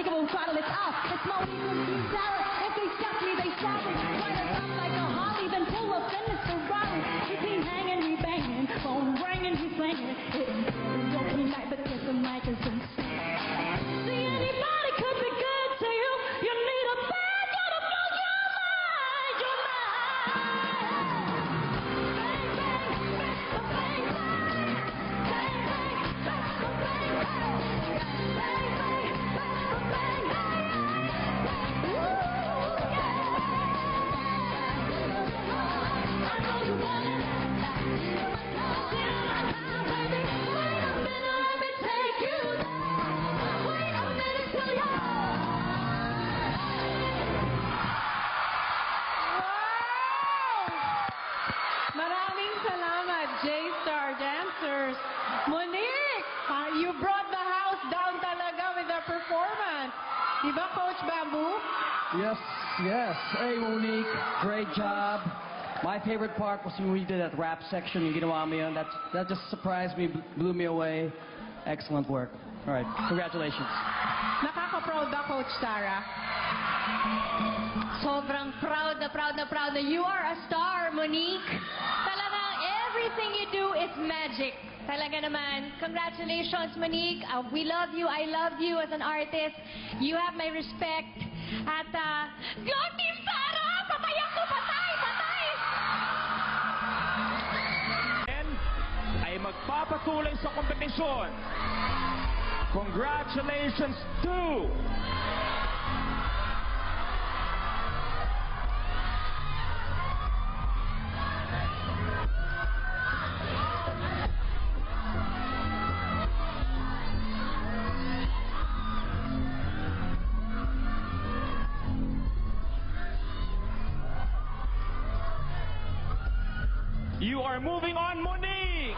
ready, come on, throttle it up. It's my weekend, Sarah. If they stop me, they stop me. Right us up like a Harley, then pull up, then it's the Raleigh. We keep hanging, we banging, phone ringing, we slinging. It's okay night, but guess the mic is in. See, anybody could be good to you. You need a bad guy to blow your mind, your mind. Bang, bang, bang, bang, bang. Bang, bang, bang, bang, bang. Bang, bang, bang, bang, bang. Woo, yeah. I know you want it. Feel my time, baby. Wait a minute, let me take you there. Wait a minute till you're. Maraming salamat, J-Star Dancers. Monique, you brought the house down talaga with the performance. Diba, Coach Bamboo? Yes, yes. Hey, Monique, great job. My favorite part was when we did that rap section. Yung ginawa mo yun. That just surprised me, blew me away. Excellent work. All right, congratulations. Nakaka-proud ba, Coach Tara? Sobrang proud na you are a star, Monique. Talagang everything you do is magic. Talaga naman. Congratulations, Monique. We love you. I love you as an artist. You have my respect. At, Glow Team Sara! Patay ako! Patay! Patay! Ay magpapatuloy sa kompetisyon. Congratulations to you are moving on, Monique!